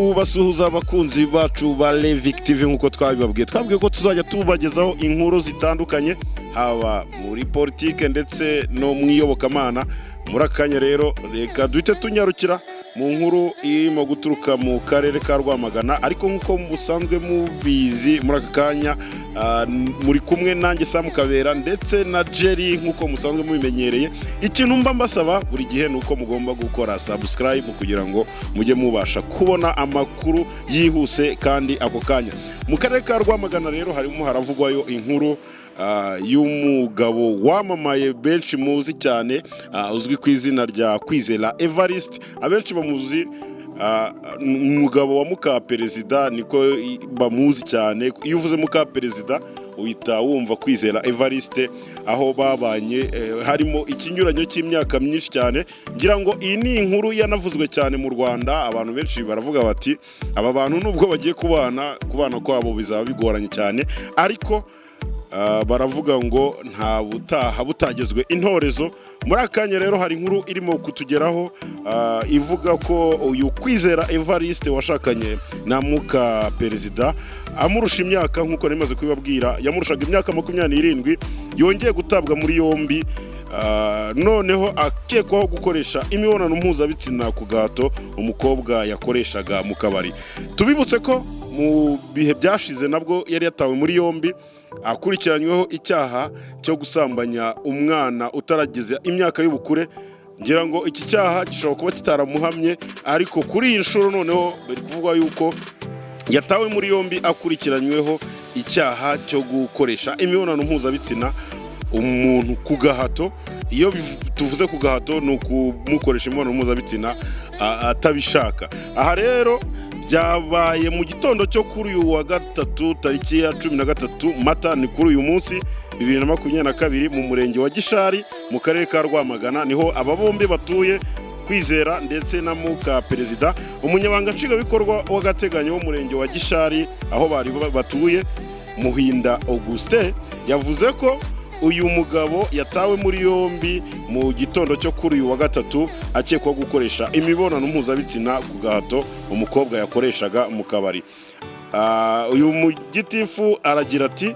Basuhuza abakunzi bacu ba Levic TV nkuko twabwiye ko tuzajya tubagezaho inkuru zitandukanye haba muri politike ndetse no mwiyobokamana. Muri akanya rero reka duhite tunyarukira mu nkuru irimo guturuka mu karere ka Rwamagana, ariko nkuko musanzwe mubizi muri aka kanya muri kumwe nanjye Mukabera ndetse na Jerry nkuko musanzwe mubimenyereye. Ikintu mba mbasaba buri gihe nuko mugomba gukora subscribe kugira ngo mujye mubasha kubona amakuru yihuse kandi ako kanya. Mu karere ka Rwamagana rero harimo haravugwayo inkuru y'umugabo wamamaye benshi muzi cyane, uzwi ku izina rya Kwizera Evariste. Abenshi bamuzi umugabo wa Mukaperezida, niko bamuzi cyane. Iyo uvuze Mukaperezida uhita wumva Kwizera Evariste, aho babanye harimo ikinyuranyo cy'imyaka myinshi cyane. Ngira ngo iyi ni inkuru yanavuzwe cyane mu Rwanda. Abantu benshi baravuga bati aba bantu nubwo bagiye kubana kwabo bizaba bigoranye cyane, ariko baravuga ngo nta butaha butagezwe intorezo. Muri akanya rero hari inkuru irimo kutugeraho ivuga ko uyu Kwizera Evariste washakanye na Mukaperezida amurusha imyaka, nkuko nemaze kubibabwira, yamurushaga imyaka 27, yongeye gutabwa muri yombi. Noneho akekwaho gukoresha imibonano mpuzabitsina ku gahato umukobwa yakoreshaga mu kabari. Tubibutse ko mu bihe byashize nabwo yari yatawe muri yombi akurikiranyweho icyaha cyo gusambanya umwana utarageze imyaka y'ubukure. Ngira ngo iki cyaha gishobora kuba kitaramuhamye, ariko kuri iyi nshuro noneho bari kuvuga yuko yatawe muri yombi akurikiranyweho icyaha cyo gukoresha imibonano mpuzabitsina umuntu ku gahato. Iyo tuvuze ku gahato ni ukumukoresha imibonano mpuzabitsina atabishaka. Aha rero byabaye mu gitondo cyo kuri uyu wa gatatu tariki ya 13 Mata, ni kuri uyu munsi 2022 mu murenge wa Gishari mu karere ka Rwamagana. Niho aba bombi batuye, Kwizera ndetse na Mukaperezida. Umunyabanga nshingwabikorwa w'agateganyo w'umurenge wa Gishari aho bari batuye, Muhinda Auguste, yavuze ko uyu mugabo yatawe muri yombi mu gitondo cyo kuri uyu wa gatatu akekwa gukoresha imibonano mpuzabitsina ku gahato umukobwa yakoreshaga mu kabari. Uyu mugitifu aragira ati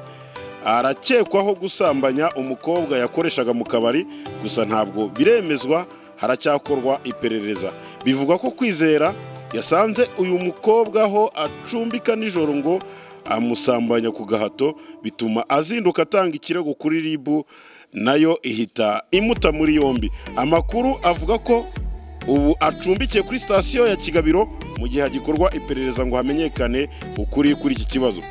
arakekwaho gusambanya umukobwa yakoreshaga mu kabari, gusa ntabwo biremezwa, haracyakorwa iperereza. Bivugwa ko Kwizera yasanze uyu mukobwa aho acumbika nijoro ngo amusambanya ku gahato, bituma azinduka atanga ikirego kuri RIB, nayo ihita imuta muri yombi. Amakuru avuga ko ubu acumbikiye kuri sitasiyo ya Kigabiro mu gihe hagikorwa iperereza ngo hamenyekane ukuri kuri iki kibazo.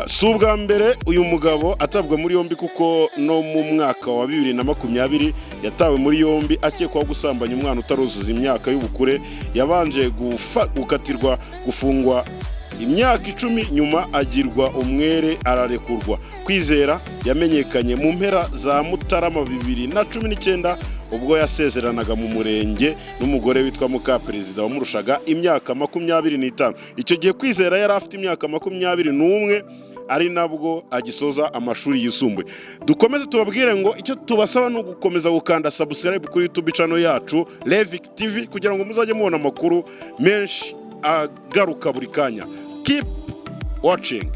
Si ubwa mbere uyu mugabo atabwa muri yombi, kuko no mu mwaka wa 2020 yatawe muri yombi akekwaho gusambanya umwana utaruzuza imyaka y'ubukure. Yabanje gukatirwa gufungwa imyaka 10, nyuma agirwa umwere ararekurwa. Kwizera yamenyekanye mu mpera za Mutarama 2019 ubwo yasezeranaga mu murenge n'umugore witwa Mukaperezida wamurushaga imyaka 25. Icyo gihe Kwizera yari afite imyaka 21, ari nabwo agisoza amashuri yisumbuye. Dukomeze tubabwire ngo icyo tubasaba no gukomeza gukanda subscribe kuri YouTube channel yacu Levic TV kugira ngo muzajye mubona amakuru menshi agaruka buri kanya. Keep watching.